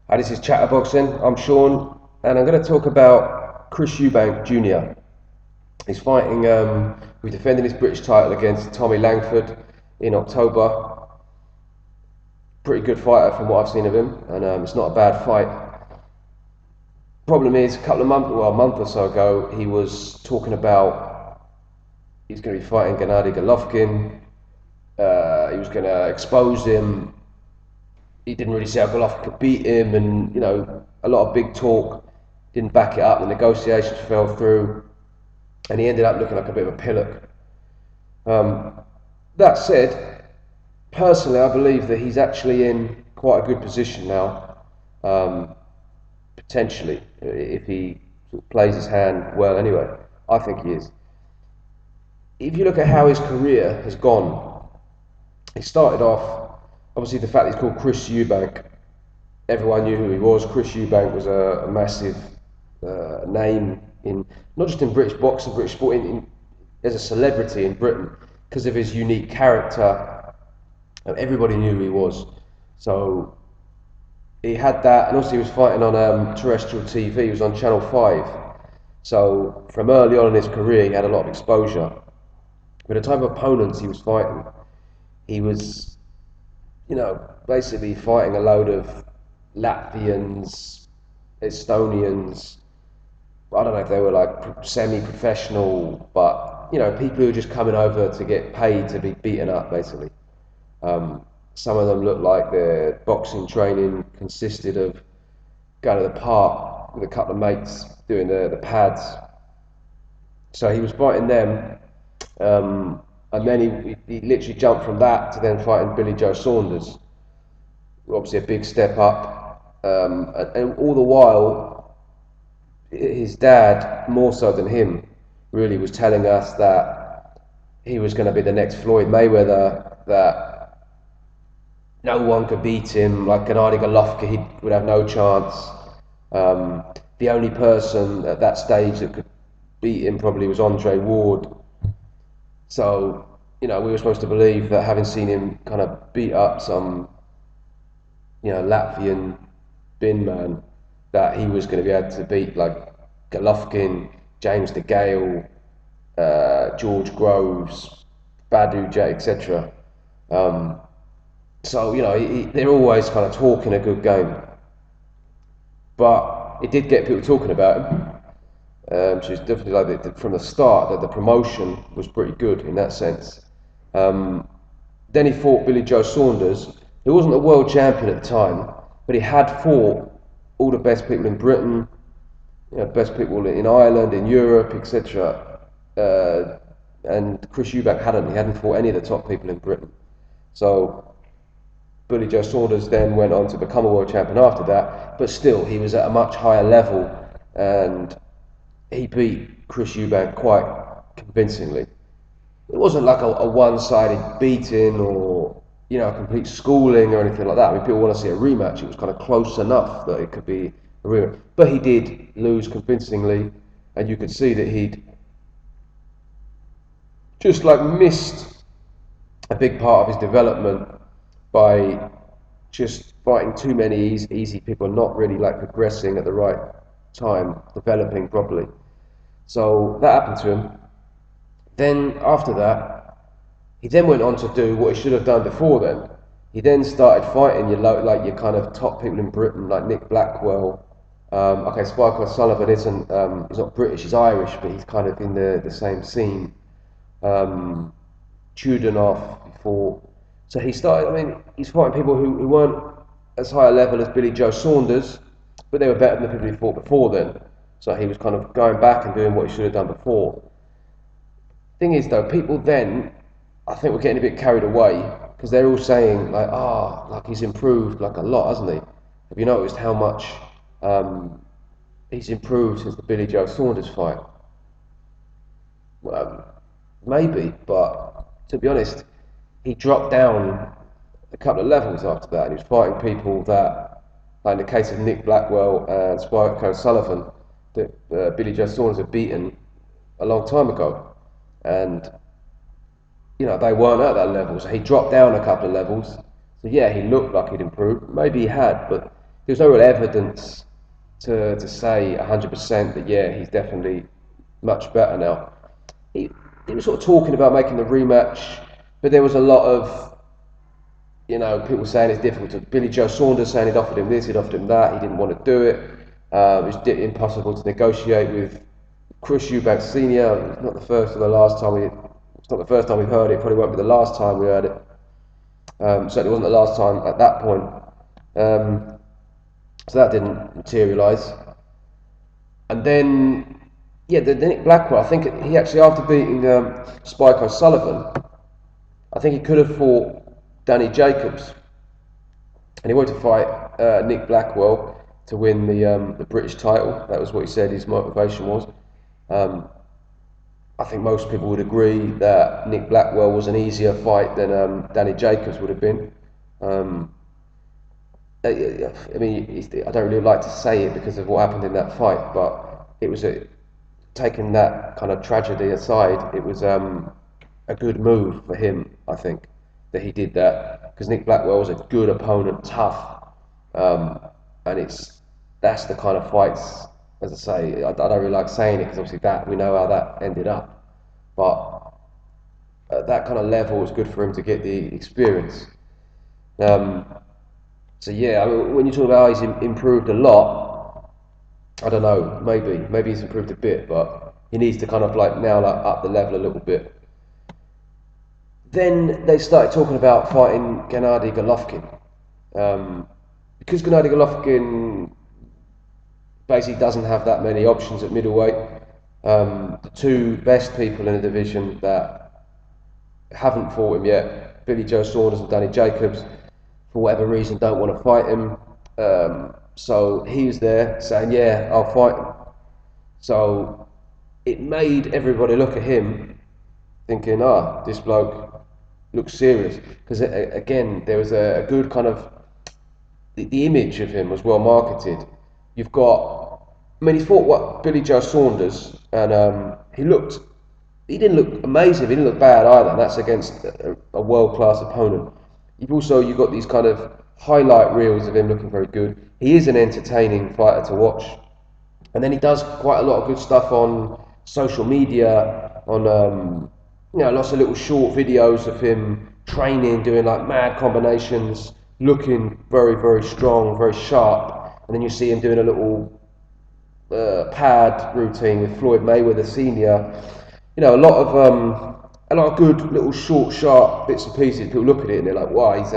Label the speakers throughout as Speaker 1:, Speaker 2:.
Speaker 1: Hi, this is Chatterboxing. I'm Sean, and I'm going to talk about Chris Eubank Jr. He's fighting. He's defending his British title against Tommy Langford in October. Pretty good fighter from what I've seen of him, and it's not a bad fight. Problem is, a month or so ago, he was talking about he's going to be fighting Gennady Golovkin. He was going to expose him. He didn't really see how Golovkin could beat him, and a lot of big talk didn't back it up. The negotiations fell through, and he ended up looking like a bit of a pillock. Um, that said, personally, I believe that he's actually in quite a good position now, potentially, if he sort of plays his hand well. Anyway, I think he is. If you look at how his career has gone, he started off, obviously, the fact that he's called Chris Eubank. Everyone knew who he was. Chris Eubank was a massive name in not just in British boxing, British sport, as a celebrity in Britain because of his unique character. Everybody knew who he was. So he had that, and also he was fighting on terrestrial TV. He was on Channel 5. So from early on in his career, he had a lot of exposure. But the type of opponents he was fighting, he was, basically fighting a load of Latvians, Estonians. I don't know if they were like semi-professional, but people who were just coming over to get paid to be beaten up, basically. Some of them looked like their boxing training consisted of going to the park with a couple of mates doing the pads. So he was fighting them, and then he literally jumped from that to then fighting Billy Joe Saunders. Obviously, a big step up, and all the while, his dad, more so than him, really was telling us that he was going to be the next Floyd Mayweather, that no one could beat him, like Gennady Golovkin, he would have no chance. The only person at that stage that could beat him probably was Andre Ward. So, we were supposed to believe that, having seen him kind of beat up some, Latvian bin man, that he was going to be able to beat like Golovkin, James DeGale, George Groves, Badu J, etc. Um, so they're always kind of talking a good game, but it did get people talking about him. So it's definitely like from the start that the promotion was pretty good in that sense. Um, then he fought Billy Joe Saunders, who wasn't a world champion at the time, but he had fought all the best people in Britain, best people in Ireland, in Europe, etc. And Chris Eubank hadn't. He hadn't fought any of the top people in Britain. So Billy Joe Saunders then went on to become a world champion after that, but still he was at a much higher level, and he beat Chris Eubank quite convincingly. It wasn't like a one-sided beating or a complete schooling or anything like that. I mean, people want to see a rematch. It was kind of close enough that it could be a rematch, but he did lose convincingly, and you could see that he'd just like missed a big part of his development by just fighting too many easy people, not really like progressing at the right time, developing properly. So that happened to him. Then after that, he then went on to do what he should have done before then. He then started fighting your kind of top people in Britain, like Nick Blackwell. Okay, Spike O'Sullivan isn't, he's not British, he's Irish, but he's kind of in the same scene. Chudinov before. So he started, I mean, he's fighting people who weren't as high a level as Billy Joe Saunders, but they were better than the people he fought before then. So he was kind of going back and doing what he should have done before. Thing is, though, people then, I think, were getting a bit carried away because they're all saying like, like he's improved like a lot, hasn't he? Have you noticed how much he's improved since the Billy Joe Saunders fight? Maybe, but to be honest, he dropped down a couple of levels after that, and he was fighting people that, like in the case of Nick Blackwell and Spike O'Sullivan, that Billy Joe Saunders had beaten a long time ago, and they weren't at that level, so he dropped down a couple of levels. So yeah, he looked like he'd improved. Maybe he had, but there's no real evidence to say 100% that yeah, he's definitely much better now. He, he was sort of talking about making the rematch, but there was a lot of, people saying it's difficult. Billy Joe Saunders saying he'd offered him this, he'd offered him that, he didn't want to do it. It was impossible to negotiate with Chris Eubank Sr. It's not the first or the last time it's not the first time we've heard it. Probably won't be the last time we heard it. Certainly wasn't the last time at that point. So that didn't materialise. And then, yeah, the Nick Blackwell. I think he actually, after beating Spike O'Sullivan, I think he could have fought Danny Jacobs, and he wanted to fight Nick Blackwell to win the British title. That was what he said his motivation was. I think most people would agree that Nick Blackwell was an easier fight than Danny Jacobs would have been. I mean, I don't really like to say it because of what happened in that fight, but it was taking that kind of tragedy aside, it was a good move for him, I think, that he did that, because Nick Blackwell was a good opponent, tough, and that's the kind of fights, as I say, I don't really like saying it because obviously that we know how that ended up, but at that kind of level, it's good for him to get the experience. So yeah, I mean, when you talk about how he's improved a lot, I don't know, maybe he's improved a bit, but he needs to kind of now up the level a little bit. Then they started talking about fighting Gennady Golovkin, because Gennady Golovkin basically doesn't have that many options at middleweight. The two best people in the division that haven't fought him yet, Billy Joe Saunders and Danny Jacobs, for whatever reason don't want to fight him. So he was there saying, yeah, I'll fight him. So it made everybody look at him thinking, this bloke looks serious. Because again, there was a good kind of, the image of him was well marketed. You've got, I mean, he fought Billy Joe Saunders, and he didn't look amazing, he didn't look bad either, and that's against a world-class opponent. You've got these kind of highlight reels of him looking very good. He is an entertaining fighter to watch. And then he does quite a lot of good stuff on social media, on lots of little short videos of him training, doing like mad combinations, looking very, very strong, very sharp. And then you see him doing a little pad routine with Floyd Mayweather Sr. A lot of good little short, sharp bits and pieces. People look at it and they're like, "Wow, he's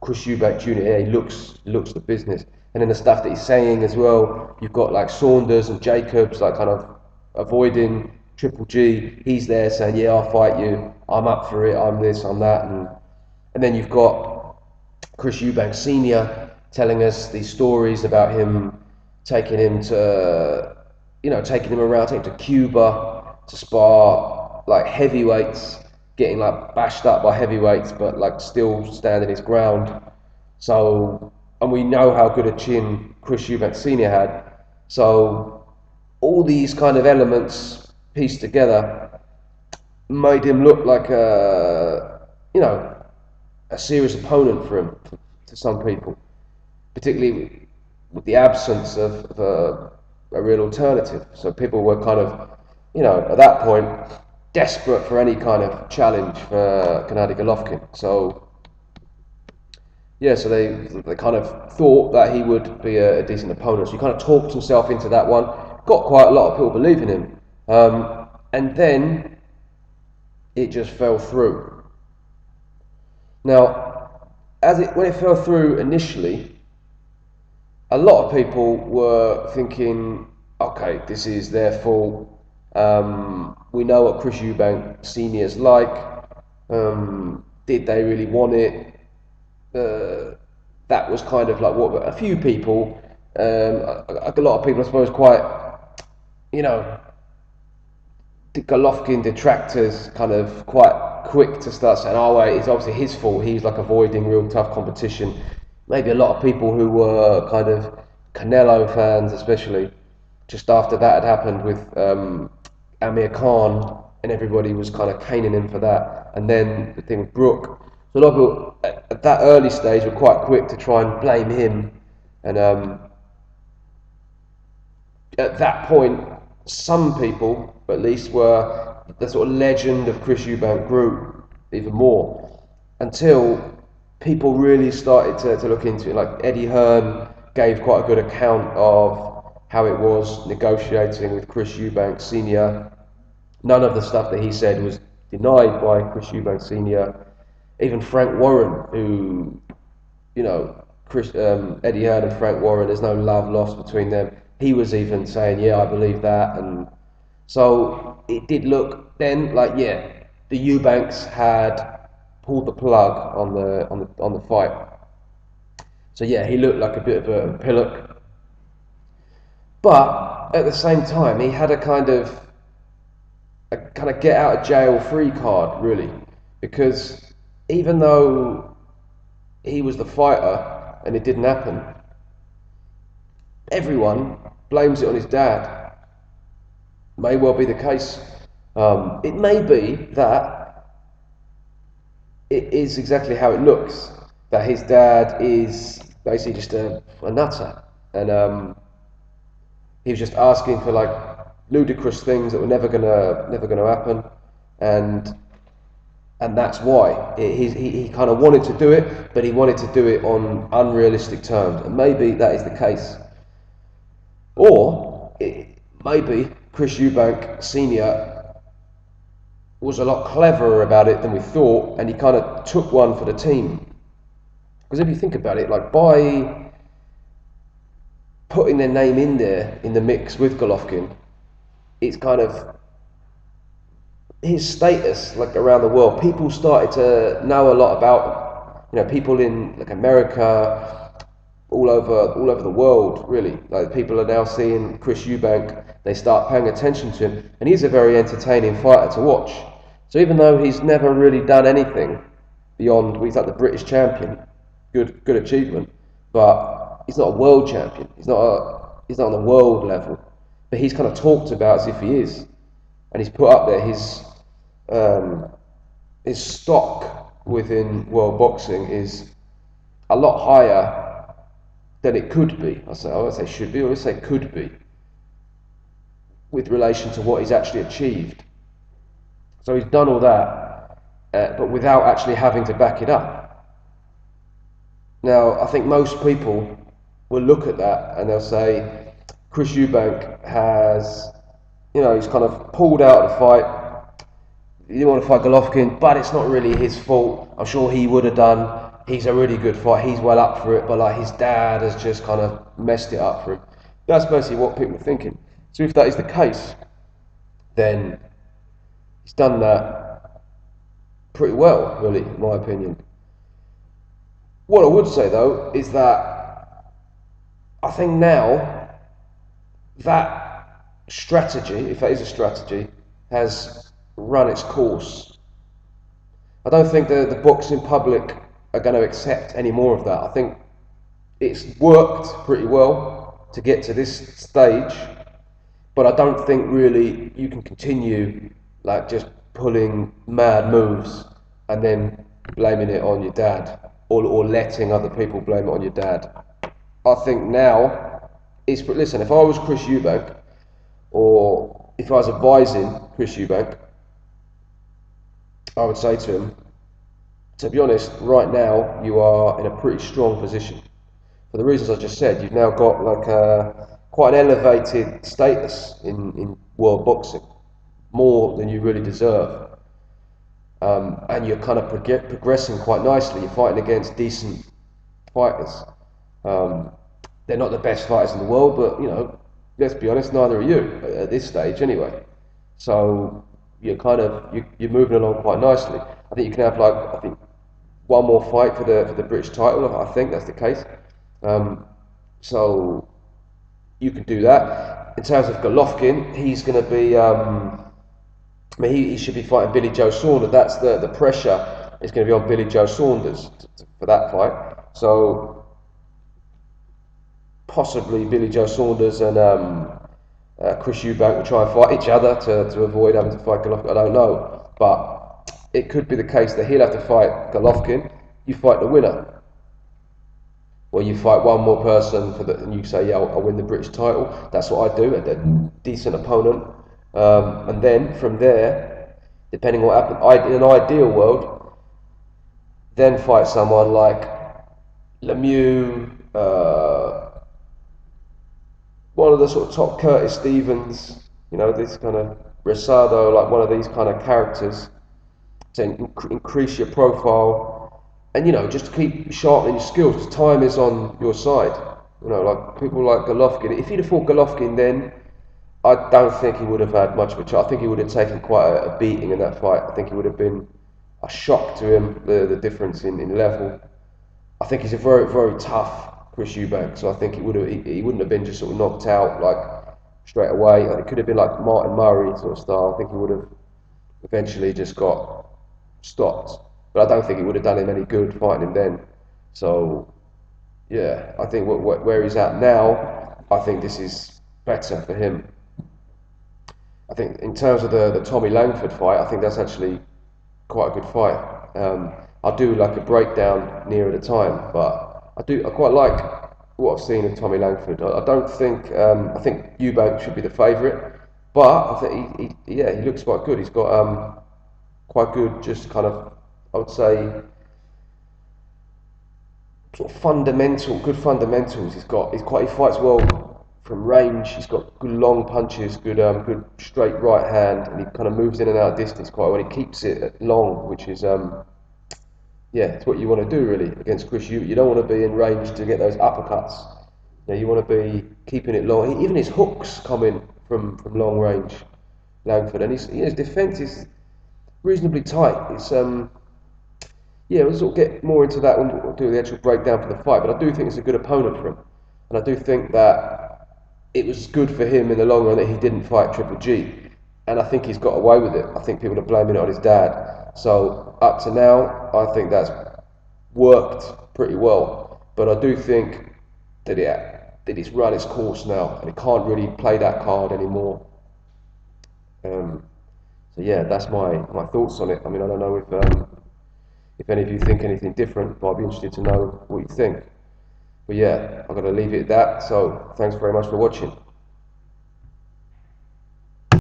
Speaker 1: Chris Eubank Jr. Yeah, he looks the business." And then the stuff that he's saying as well. You've got like Saunders and Jacobs, like kind of avoiding Triple G. He's there saying, "Yeah, I'll fight you. I'm up for it. I'm this. I'm that." And then you've got Chris Eubank Sr. telling us these stories about him taking him to, taking him around, taking him to Cuba to spar like heavyweights, getting like bashed up by heavyweights, but like still standing his ground. So, and we know how good a chin Chris Eubank Sr. had. So, all these kind of elements pieced together made him look like a serious opponent for him, to some people, particularly with the absence of a real alternative. So people were kind of, at that point, desperate for any kind of challenge for Gennady Golovkin. So, yeah, so they kind of thought that he would be a decent opponent. So he kind of talked himself into that one. Got quite a lot of people believing him. And then it just fell through. Now, when it fell through initially, a lot of people were thinking, okay, this is their fault. We know what Chris Eubank Sr. is like. Did they really want it? That was kind of like what a few people, a lot of people, I suppose, quite, the Golovkin detractors, kind of quite quick to start saying, "Oh, wait, it's obviously his fault. He's like avoiding real tough competition." Maybe a lot of people who were kind of Canelo fans, especially, just after that had happened with Amir Khan, and everybody was kind of caning him for that. And then the thing with Brooke. So a lot of people at that early stage were quite quick to try and blame him And at that point, some people, at least, were the sort of legend of Chris Eubank grew even more until people really started to look into it. Like Eddie Hearn gave quite a good account of how it was negotiating with Chris Eubank Sr. None of the stuff that he said was denied by Chris Eubank Sr. Even Frank Warren, who, you know, Eddie Hearn and Frank Warren, there's no love lost between them. He was even saying, yeah, I believe that. And so it did look then like, yeah, the Eubanks had pulled the plug on the fight. So yeah, he looked like a bit of a pillock. But at the same time, he had a kind of get out of jail free card, really, because even though he was the fighter and it didn't happen, everyone blames it on his dad. May well be the case. It may be that it is exactly how it looks, that his dad is basically just a nutter, and he was just asking for like ludicrous things that were never gonna happen, and that's why he kind of wanted to do it, but he wanted to do it on unrealistic terms, and maybe that is the case. Or maybe Chris Eubank Sr. was a lot cleverer about it than we thought, and he kind of took one for the team. Because if you think about it, like by putting their name in there in the mix with Golovkin, it's kind of his status like around the world. People started to know a lot about him. You know, people in like America, all over the world, really. Like people are now seeing Chris Eubank. They start paying attention to him, and he's a very entertaining fighter to watch. So even though he's never really done anything beyond, he's like the British champion, good achievement, but he's not a world champion. He's not on the world level, but he's kind of talked about as if he is, and he's put up there his stock within world boxing is a lot higher than it could be. I would say should be, I would say could be, with relation to what he's actually achieved. So he's done all that, but without actually having to back it up. Now, I think most people will look at that and they'll say, Chris Eubank has, he's kind of pulled out of the fight. He didn't want to fight Golovkin, but it's not really his fault. I'm sure he would have done. He's a really good fight. He's well up for it, but like his dad has just kind of messed it up for him. That's basically what people are thinking. So if that is the case, then he's done that pretty well, really, in my opinion. What I would say though is that I think now that strategy, if that is a strategy, has run its course. I don't think the boxing public are going to accept any more of that. I think it's worked pretty well to get to this stage, but I don't think really you can continue like just pulling mad moves and then blaming it on your dad, or letting other people blame it on your dad. I think now listen, if I was Chris Eubank, or if I was advising Chris Eubank, I would say to him, to be honest, right now you are in a pretty strong position. For the reasons I just said, you've now got like quite an elevated status in world boxing, more than you really deserve. And you're kind of progressing quite nicely. You're fighting against decent fighters. They're not the best fighters in the world, but let's be honest, neither are you at this stage anyway. So you're moving along quite nicely. I think you can have one more fight for the British title. I think that's the case. So you could do that. In terms of Golovkin, he's going to be. He should be fighting Billy Joe Saunders. That's the pressure is going to be on Billy Joe Saunders for that fight. So possibly Billy Joe Saunders and Chris Eubank will try and fight each other to avoid having to fight Golovkin. I don't know, but it could be the case that he'll have to fight Golovkin. You fight the winner. or you fight one more person and you say, yeah, I'll win the British title. That's what I do, a decent opponent. And then from there, depending on what happens, in an ideal world, then fight someone like Lemieux, one of the sort of top Curtis Stevens, this kind of Rosado, like one of these kind of characters, to increase your profile, and just to keep sharpening your skills, because time is on your side. Like people like Golovkin. If he'd have fought Golovkin then, I don't think he would have had much of a chance. I think he would have taken quite a beating in that fight. I think it would have been a shock to him, the difference in level. I think he's a very, very tough Chris Eubank, so I think he wouldn't have been just sort of knocked out like straight away. It could have been like Martin Murray sort of style. I think he would have eventually just got stopped, but I don't think it would have done him any good fighting him then. So yeah, I think where he's at now, I think this is better for him. I think in terms of the Tommy Langford fight, I think that's actually quite a good fight. I'll do like a breakdown nearer the time, but I quite like what I've seen of Tommy Langford. I don't think I think Eubank should be the favourite, but I think he looks quite good. He's got quite good, just kind of, I would say, sort of good fundamentals. He fights well from range. He's got good long punches, good straight right hand, and he kind of moves in and out of distance quite well. He keeps it at long, which is it's what you want to do really against Chris. You don't want to be in range to get those uppercuts. You want to be keeping it long. Even his hooks come in from long range, Langford, and his defence is reasonably tight. It's we'll sort of get more into that when we'll do the actual breakdown for the fight. But I do think it's a good opponent for him, and I do think that it was good for him in the long run that he didn't fight Triple G, and I think he's got away with it. I think people are blaming it on his dad. So up to now, I think that's worked pretty well. But I do think that it's run its course now, and it can't really play that card anymore. So yeah, that's my thoughts on it. I mean, I don't know if any of you think anything different, but I'd be interested to know what you think. But yeah, I'm going to leave it at that. So thanks very much for watching.